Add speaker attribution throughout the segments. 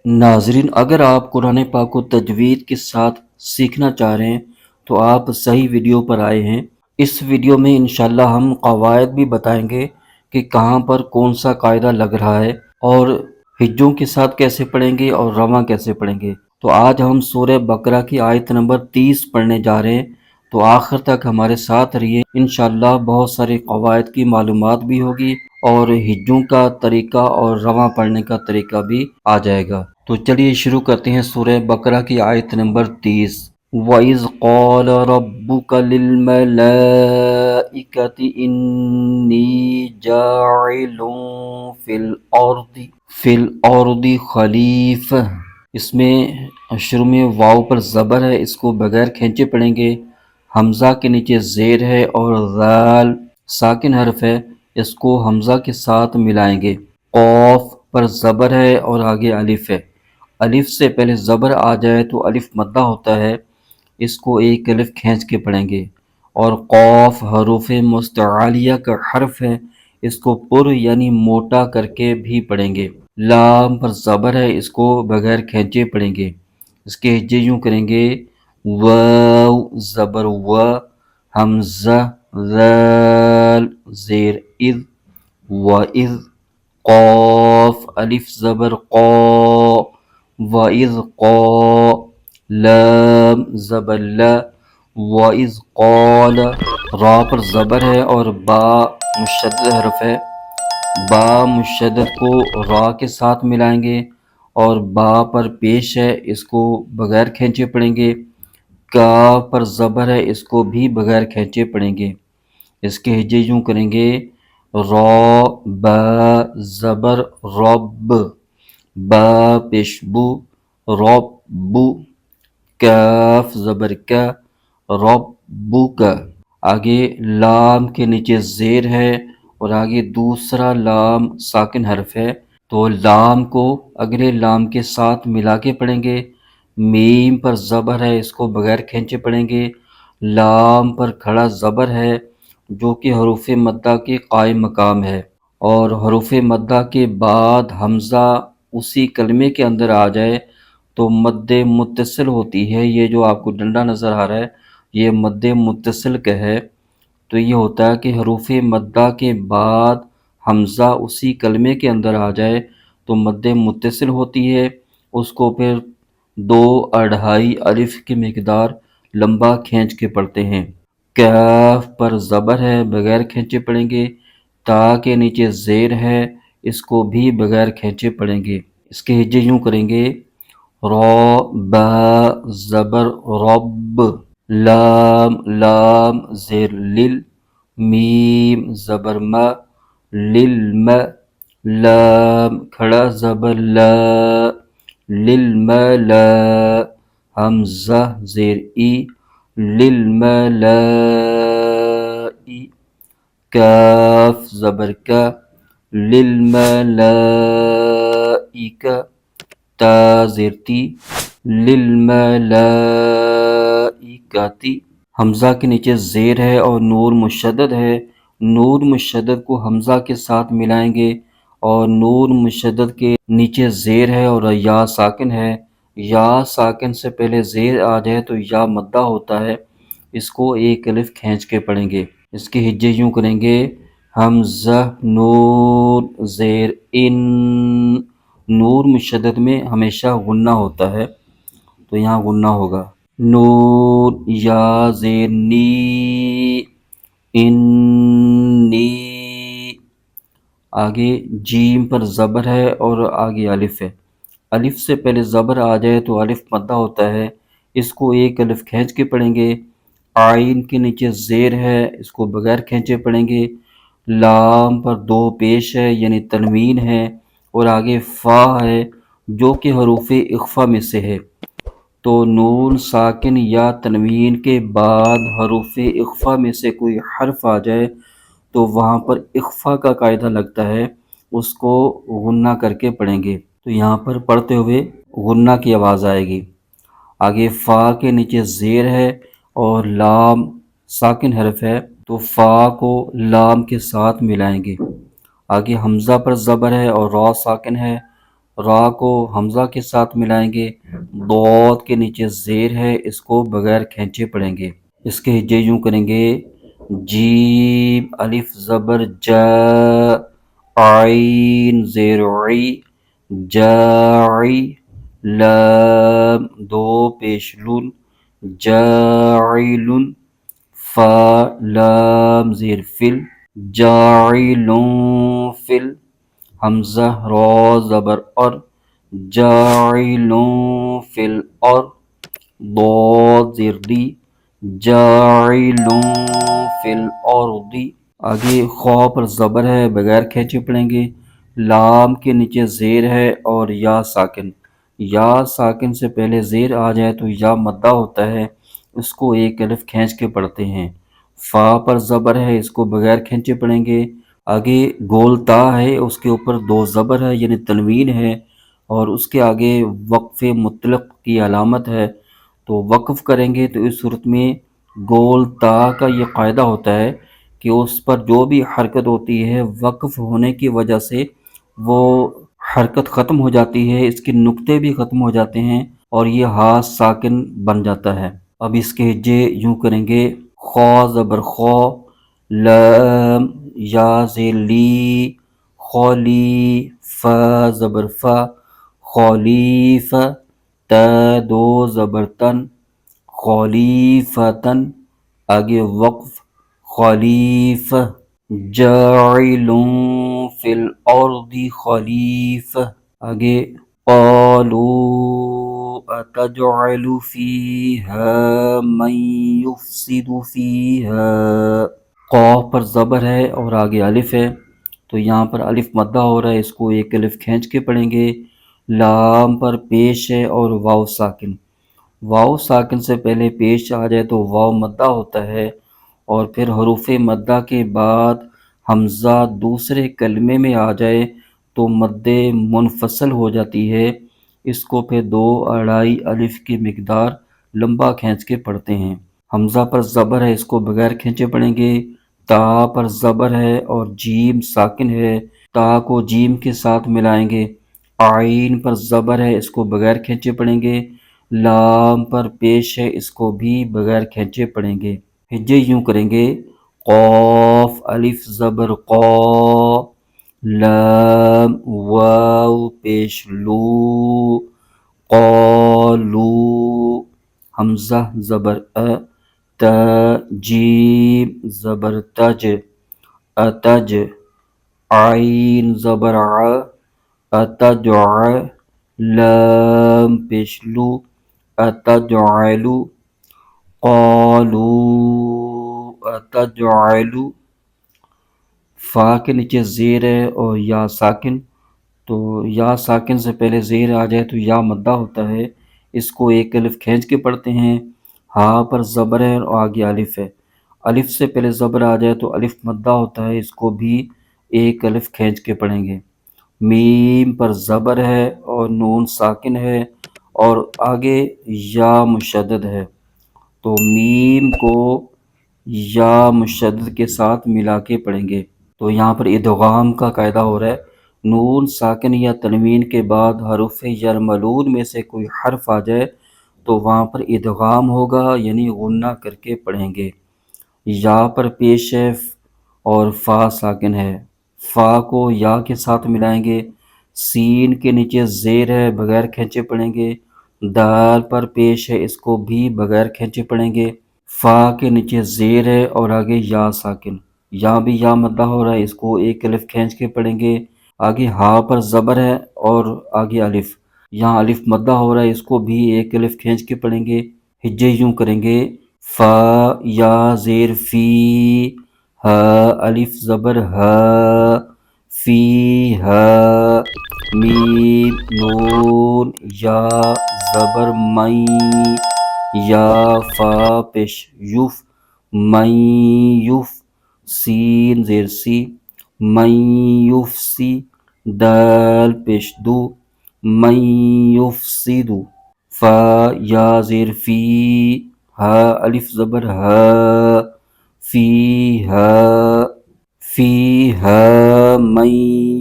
Speaker 1: ناظرین، اگر آپ قرآن پاک کو تجوید کے ساتھ سیکھنا چاہ رہے ہیں تو آپ صحیح ویڈیو پر آئے ہیں۔ اس ویڈیو میں انشاءاللہ ہم قواعد بھی بتائیں گے کہ کہاں پر کون سا قاعدہ لگ رہا ہے اور ہجوں کے ساتھ کیسے پڑھیں گے اور رواں کیسے پڑھیں گے۔ تو آج ہم سورہ بقرہ کی آیت نمبر 30 پڑھنے جا رہے ہیں، تو آخر تک ہمارے ساتھ رہیے۔ انشاءاللہ بہت سارے قواعد کی معلومات بھی ہوگی اور ہجوں کا طریقہ اور رواں پڑھنے کا طریقہ بھی آ جائے گا۔ تو چلیے شروع کرتے ہیں سورہ بقرہ کی آیت نمبر 30۔ وَإِذْ قَالَ رَبُّكَ لِلْمَلَائِكَةِ إِنِّي جَاعِلٌ فِي الْأَرْضِ خلیفہ۔ اس میں شروع میں واو پر زبر ہے، اس کو بغیر کھینچے پڑھیں گے۔ حمزہ کے نیچے زیر ہے اور ذال ساکن حرف ہے، اس کو حمزہ کے ساتھ ملائیں گے۔ قوف پر زبر ہے اور آگے الف ہے۔ الف سے پہلے زبر آ جائے تو الف مدہ ہوتا ہے، اس کو ایک الف کھینچ کے پڑھیں گے۔ اور قوف حروف مستعلیہ کا حرف ہے، اس کو پر یعنی موٹا کر کے بھی پڑھیں گے۔ لام پر زبر ہے، اس کو بغیر کھینچے پڑھیں گے۔ اس کے ہجے یوں کریں گے: واو زبر و، حمزہ ذال زیر اذ وَإِذْ، قاف الف زبر قا وَإِذْ قا، لام زبر لا وَإِذْ قال، را پر زبر ہے اور با مشدد حرف ہے، با مشدد کو را کے ساتھ ملائیں گے اور با پر پیش ہے، اس کو بغیر کھینچے پڑھیں گے۔ کاف پر زبر ہے، اس کو بھی بغیر کھینچے پڑھیں گے۔ اس کے ہجے یوں کریں گے: را با زبر رب، با پیش بو رب، کاف زبر کا ربو کا۔ آگے لام کے نیچے زیر ہے اور آگے دوسرا لام ساکن حرف ہے، تو لام کو اگلے لام کے ساتھ ملا کے پڑھیں گے۔ میم پر زبر ہے، اس کو بغیر کھینچے پڑھیں گے۔ لام پر کھڑا زبر ہے جو کہ حروف مدہ کے قائم مقام ہے، اور حروف مدہ کے بعد حمزہ اسی کلمے کے اندر آ جائے تو مد متصل ہوتی ہے۔ یہ جو آپ کو ڈنڈا نظر آ رہا ہے یہ مد متصل کا ہے، تو یہ ہوتا ہے کہ حروف مدہ کے بعد حمزہ اسی کلمے کے اندر آ جائے تو مد متصل ہوتی ہے، اس کو پھر 2.5 الف کی مقدار لمبا کھینچ کے پڑھتے ہیں۔ کاف پر زبر ہے، بغیر کھینچے پڑھیں گے۔ تا کے نیچے زیر ہے، اس کو بھی بغیر کھینچے پڑھیں گے۔ اس کے ہجے یوں کریں گے: را با زبر رب، لام زیر لل، میم زبر ما للم، لام کھڑا زبر لا للملا، حمزہ زیر ای للملائی، کاف زبر کا للملائکہ، تا زیر تی للملائکتی۔ حمزہ کے نیچے زیر ہے اور نور مشدد ہے، نور مشدد کو حمزہ کے ساتھ ملائیں گے، اور نور مشدد کے نیچے زیر ہے اور یا ساکن ہے۔ یا ساکن سے پہلے زیر آ جائے تو یا مدہ ہوتا ہے، اس کو ایک الف کھینچ کے پڑھیں گے۔ اس کے ہجے یوں کریں گے: حمزہ نور زیر ان، نور مشدد میں ہمیشہ غنہ ہوتا ہے تو یہاں غنہ ہوگا۔ نور یا زیر نی انی، آگے جیم پر زبر ہے اور آگے الف ہے، الف سے پہلے زبر آ جائے تو الف مدہ ہوتا ہے، اس کو ایک الف کھینچ کے پڑھیں گے۔ عین کے نیچے زیر ہے، اس کو بغیر کھینچے پڑھیں گے۔ لام پر 2 پیش ہے یعنی تنوین ہے، اور آگے فا ہے جو کہ حروف اخفا میں سے ہے، تو نون ساکن یا تنوین کے بعد حروف اخفا میں سے کوئی حرف آ جائے تو وہاں پر اخفا کا قاعدہ لگتا ہے، اس کو غنہ کر کے پڑھیں گے۔ تو یہاں پر پڑھتے ہوئے غنہ کی آواز آئے گی۔ آگے فا کے نیچے زیر ہے اور لام ساکن حرف ہے، تو فا کو لام کے ساتھ ملائیں گے۔ آگے حمزہ پر زبر ہے اور را ساکن ہے، را کو حمزہ کے ساتھ ملائیں گے، ضاد کے نیچے زیر ہے، اس کو بغیر کھینچے پڑھیں گے۔ اس کے ہجے یوں کریں گے، جیم الف زبر جا، عین زیر عی، جاعی، لام دو پیش لون، جاعل، فا لام زیر فل، جاعلون فل، حمزہ را زبر اور، جاعلون فی الارض، ضاد زیر دی، جاعلون فی الارض۔ آگے خوا پر زبر ہے، بغیر کھینچے پڑھیں گے، لام کے نیچے زیر ہے اور یا ساکن، یا ساکن سے پہلے زیر آ جائے تو یا مدہ ہوتا ہے، اس کو ایک الف کھینچ کے پڑھتے ہیں۔ فا پر زبر ہے، اس کو بغیر کھینچے پڑھیں گے۔ آگے گول تا ہے، اس کے اوپر دو زبر ہے یعنی تنوین ہے، اور اس کے آگے وقف مطلق کی علامت ہے، تو وقف کریں گے تو اس صورت میں گول تا کا یہ قاعدہ ہوتا ہے کہ اس پر جو بھی حرکت ہوتی ہے وقف ہونے کی وجہ سے وہ حرکت ختم ہو جاتی ہے، اس کے نقطے بھی ختم ہو جاتے ہیں اور یہ ہا ساکن بن جاتا ہے۔ اب اس کے ہجے یوں کریں گے، خا زبر خا، لام یا زیر لی، خولی، فا زبر فا، خولیف، تا دو زبر تن، خولیفتن، آگے وقف، خلیفہ، جاعلون فی الارض خلیفہ۔ آگے قالوا اتجعل فیہا من یفسد فیہا، قاف پر زبر ہے اور آگے الف ہے، تو یہاں پر الف مدہ ہو رہا ہے، اس کو ایک الف کھینچ کے پڑھیں گے۔ لام پر پیش ہے اور واو ساکن، واو ساکن سے پہلے پیش آ جائے تو واو مدہ ہوتا ہے، اور پھر حروف مدہ کے بعد حمزہ دوسرے کلمے میں آ جائے تو مد منفصل ہو جاتی ہے، اس کو پھر 2 الف کی مقدار لمبا کھینچ کے پڑھتے ہیں۔ حمزہ پر زبر ہے، اس کو بغیر کھینچے پڑھیں گے۔ تا پر زبر ہے اور جیم ساکن ہے، تا کو جیم کے ساتھ ملائیں گے۔ عین پر زبر ہے، اس کو بغیر کھینچے پڑھیں گے۔ لام پر پیش ہے، اس کو بھی بغیر کھینچے پڑھیں گے۔ ہجے یوں کریں گے، قاف الف زبر قا، لام واو پیش لو، قالو، حمزہ زبر تا، جیم زبر تج، اتج، عین زبر ع، اتجع، لام پیش لو، اتجعلو، قالو اتجعلو، فا کے نیچے زیر ہے اور یا ساکن، تو یا ساکن سے پہلے زیر آ جائے تو یا مدہ ہوتا ہے، اس کو ایک الف کھینچ کے پڑھتے ہیں۔ ہا پر زبر ہے اور آگے الف ہے، الف سے پہلے زبر آ جائے تو الف مدہ ہوتا ہے، اس کو بھی ایک الف کھینچ کے پڑھیں گے۔ میم پر زبر ہے اور نون ساکن ہے اور آگے یا مشدد ہے، تو میم کو یا مشدد کے ساتھ ملا کے پڑھیں گے، تو یہاں پر ادغام کا قاعدہ ہو رہا ہے، نون ساکن یا تنوین کے بعد حروف یرملون میں سے کوئی حرف آ جائے تو وہاں پر ادغام ہوگا یعنی غنہ کر کے پڑھیں گے۔ یا پر پیش ہے اور فا ساکن ہے، فا کو یا کے ساتھ ملائیں گے۔ سین کے نیچے زیر ہے، بغیر کھینچے پڑھیں گے۔ دال پر پیش ہے، اس کو بھی بغیر کھینچے پڑھیں گے۔ فا کے نیچے زیر ہے اور آگے یا ساکن، یہاں بھی یا مدہ ہو رہا ہے، اس کو ایک الف کھینچ کے پڑھیں گے۔ آگے ہا پر زبر ہے اور آگے الف، یہاں الف مدہ ہو رہا ہے، اس کو بھی ایک الف کھینچ کے پڑھیں گے۔ ہجے یوں کریں گے، فا یا زیر فی، ہا الف زبر ہا، فی ہا، میم نون یا زبر مئی، یا فا پیش یوف، مئی یوف، سین زیر سی، مئی یفسی، دال پیش دو، مئی یفسدو، فا یا زیر فی، ہا الف زبر ہا، فی ہا، فی ہا من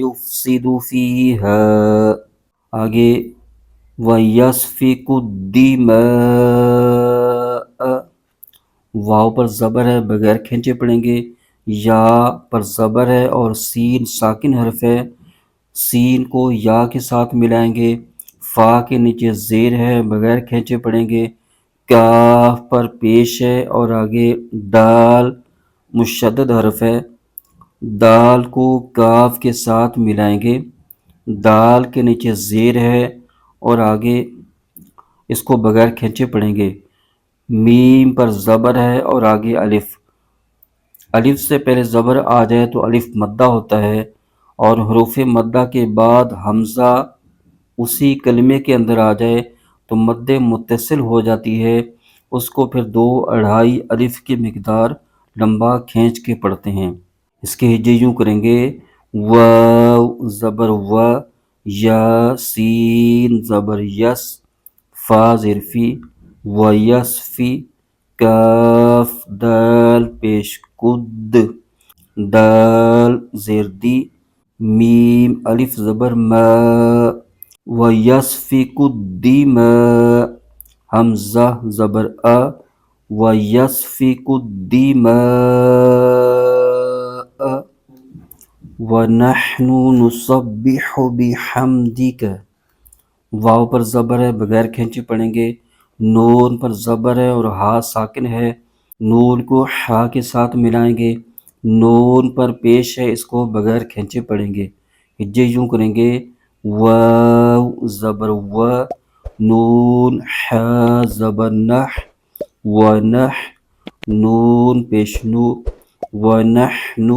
Speaker 1: یفسد فی ہا۔ آگے وَيَسْفِكُ الدِّمَاءَ، واو پر زبر ہے بغیر کھینچے پڑھیں گے، یا پر زبر ہے اور سین ساکن حرف ہے، سین کو یا کے ساتھ ملائیں گے، فا کے نیچے زیر ہے بغیر کھینچے پڑھیں گے، کاف پر پیش ہے اور آگے دال مشدد حرف ہے، دال کو کاف کے ساتھ ملائیں گے، دال کے نیچے زیر ہے اور آگے اس کو بغیر کھینچے پڑھیں گے، میم پر زبر ہے اور آگے الف، الف سے پہلے زبر آ جائے تو الف مدہ ہوتا ہے، اور حروف مدہ کے بعد حمزہ اسی کلمے کے اندر آ جائے تو مد متصل ہو جاتی ہے، اس کو پھر 2 الف کی مقدار لمبا کھینچ کے پڑھتے ہیں۔ اس کے ہجے یوں کریں گے، واو زبر و، یا سین زبر یس، فا زرفی، ویسفی، کاف دال پیش کد، دال زردی، میم الف زبر ما، ویسفک الدماء، حمزہ زبر آ، ویسفک الدماء، وَنَحْنُ نُسَبِّحُ بِحَمْدِكَ، واو پر زبر ہے بغیر کھینچے پڑھیں گے، نون پر زبر ہے اور ہا ساکن ہے، نون کو ہا کے ساتھ ملائیں گے، نون پر پیش ہے اس کو بغیر کھینچے پڑھیں گے، ہجے یوں کریں گے، واو زبر و، نون ہا زبر نح، ونح، نون پیش نو، ونحن،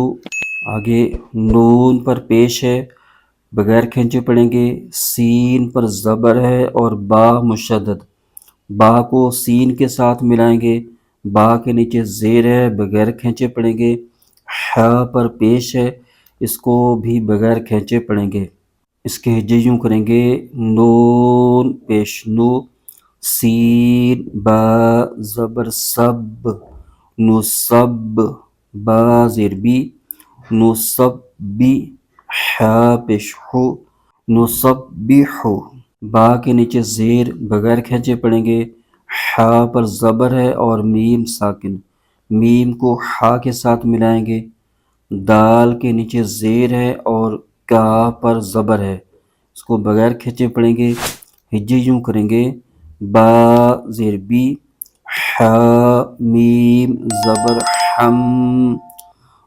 Speaker 1: آگے نون پر پیش ہے بغیر کھینچے پڑھیں گے، سین پر زبر ہے اور با مشدد، با کو سین کے ساتھ ملائیں گے، با کے نیچے زیر ہے بغیر کھینچے پڑھیں گے، ہا پر پیش ہے اس کو بھی بغیر کھینچے پڑھیں گے۔ اس کے ہجے یوں کریں گے، نون پیش نو، سین با زبر سب، نصب، با زیر بی، نصبی، ہا پیش ہو، نصبح، با کے نیچے زیر بغیر کھینچے پڑھیں گے، ہا پر زبر ہے اور میم ساکن، میم کو ہا کے ساتھ ملائیں گے، دال کے نیچے زیر ہے اور کا پر زبر ہے، اس کو بغیر کھینچے پڑھیں گے، ہجے یوں کریں گے، با زیر بی، ہا میم زبر ہم،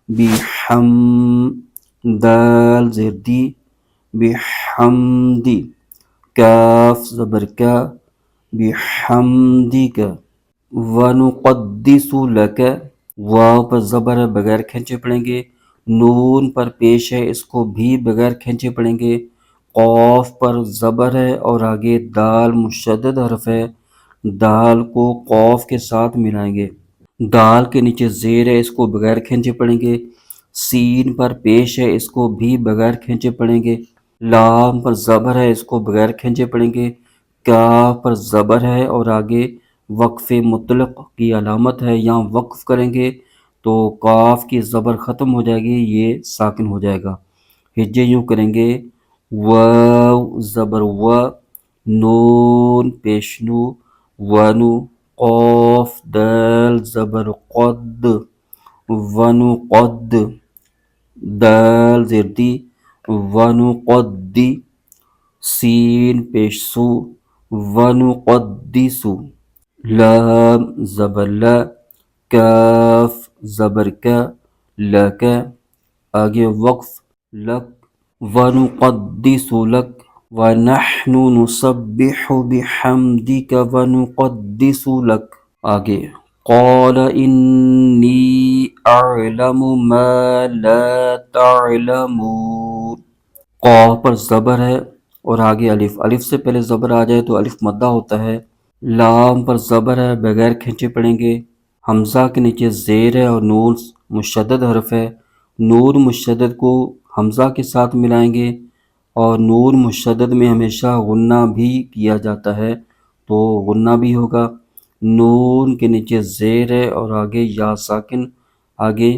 Speaker 1: بحم، دال زیر دی، بحمدی، کاف زبر کا، بحمدک، ونقدس لک، واو پر زبر ہے بغیر کھینچے پڑھیں گے، نون پر پیش ہے اس کو بھی بغیر کھینچے پڑھیں گے، قوف پر زبر ہے اور آگے دال مشدد حرف ہے، دال کو قوف کے ساتھ ملائیں گے، دال کے نیچے زیر ہے اس کو بغیر کھینچے پڑھیں گے، سین پر پیش ہے اس کو بھی بغیر کھینچے پڑھیں گے، لام پر زبر ہے اس کو بغیر کھینچے پڑھیں گے، کاف پر زبر ہے اور آگے وقف مطلق کی علامت ہے، یہاں وقف کریں گے تو کاف کی زبر ختم ہو جائے گی، یہ ساکن ہو جائے گا، ہجے یوں کریں گے، واو زبر و، نون پیش نو، ونو، قوف دال زبر قد، ونقد، دال زیر دی، ونقدی، سین پیش سو، ونقدسو، لام زبر لا، کاف زبر کا، لک، آگے وقف لک، ونقدس لک، ونحن نسبح بحمدک ونقدس لک، آگے قال انی اعلم ما لا تعلمون، قاف پر زبر ہے اور آگے الف، الف سے پہلے زبر آ جائے تو الف مدہ ہوتا ہے، لام پر زبر ہے بغیر کھینچے پڑھیں گے، حمزہ کے نیچے زیر ہے اور نون مشدد حرف ہے، نون مشدد کو حمزہ کے ساتھ ملائیں گے، اور نون مشدد میں ہمیشہ غنہ بھی کیا جاتا ہے تو غنہ بھی ہوگا، نون کے نیچے زیر ہے اور آگے یا ساکن، آگے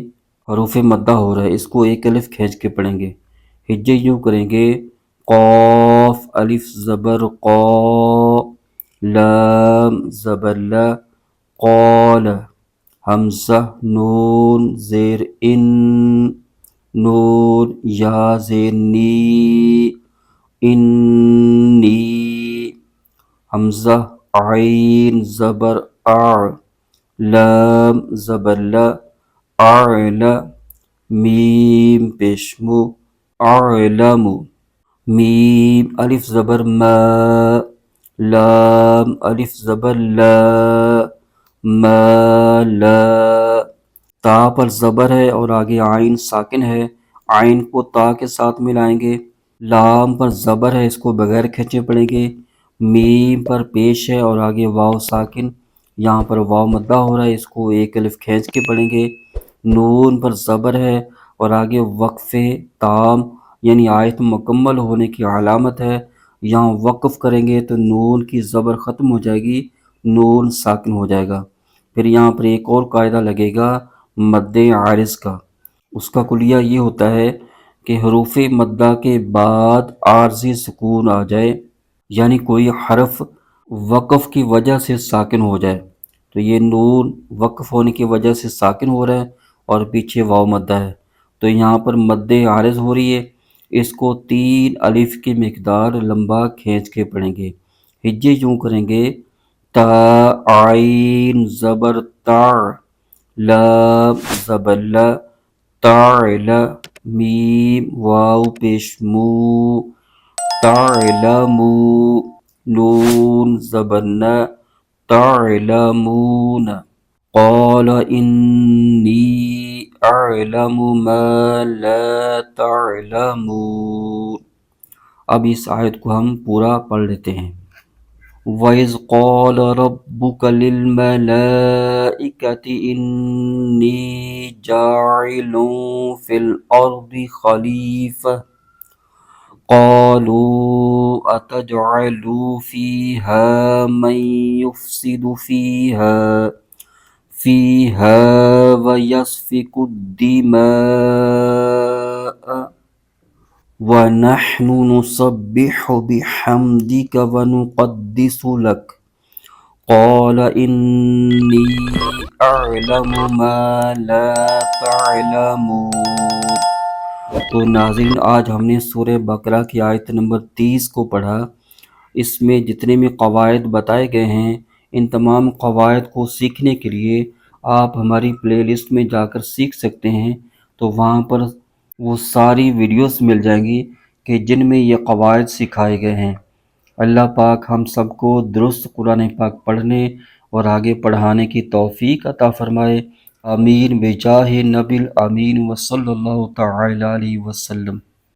Speaker 1: حروف مدہ ہو رہا ہے، اس کو ایک الف کھینچ کے پڑھیں گے، ہجے یوں کریں گے، قاف الف زبر قا لام زبر لا قال حمزہ نون زیر ان نون یا زیر نی انی حمزہ عین زبر آ لام زبر لا اعل میم پیشمو اعلم میم الف زبر ما لام الف زبر لا ما لا تا پر زبر ہے اور آگے عین ساکن ہے، عین کو تا کے ساتھ ملائیں گے۔ لام پر زبر ہے، اس کو بغیر کھینچے پڑیں گے۔ میم پر پیش ہے اور آگے واو ساکن، یہاں پر واو مدہ ہو رہا ہے، اس کو ایک الف کھینچ کے پڑھیں گے۔ نون پر زبر ہے اور آگے وقف تام یعنی آیت مکمل ہونے کی علامت ہے، یہاں وقف کریں گے تو نون کی زبر ختم ہو جائے گی، نون ساکن ہو جائے گا۔ پھر یہاں پر ایک اور قاعدہ لگے گا مد عارض کا، اس کا کلیہ یہ ہوتا ہے کہ حروف مدہ کے بعد عارضی سکون آ جائے، یعنی کوئی حرف وقف کی وجہ سے ساکن ہو جائے، تو یہ نون وقف ہونے کی وجہ سے ساکن ہو رہا ہے اور پیچھے واو مدہ ہے، تو یہاں پر مد عارض ہو رہی ہے، اس کو 3 الف کی مقدار لمبا کھینچ کے پڑھیں گے۔ ہجے یوں کریں گے تا عین زبر تا لام زبر لا تعل میم واو پیش مو تعلمو نون زبر نا تعلمون قال انی اعلم ما لا تعلمون۔ اب اس آیت کو ہم پورا پڑھ لیتے ہیں۔ وَإِذْ قَالَ رَبُّكَ لِلْمَلَائِكَةِ إِنِّي جَاعِلٌ فِي الْأَرْضِ خَلِيفَةً قَالُوا أَتَجْعَلُ فِيهَا مَن يُفْسِدُ فِيهَا وَيَسْفِكُ الدِّمَاءَ وَنَحْنُ نُسَبِّحُ بِحَمْدِكَ وَنُقَدِّسُ لَكَ قَالَ إِنِّي أَعْلَمُ مَا لَا تَعْلَمُونَ۔ تو ناظرین، آج ہم نے سورہ بقرہ کی آیت نمبر 30 کو پڑھا۔ اس میں جتنے بھی قواعد بتائے گئے ہیں، ان تمام قواعد کو سیکھنے کے لیے آپ ہماری پلے لسٹ میں جا کر سیکھ سکتے ہیں، تو وہاں پر وہ ساری ویڈیوز مل جائیں گی کہ جن میں یہ قواعد سکھائے گئے ہیں۔ اللہ پاک ہم سب کو درست قرآن پاک پڑھنے اور آگے پڑھانے کی توفیق عطا فرمائے، آمین بجاہ نبی الامین وصلی اللہ تعالی علیہ وسلم۔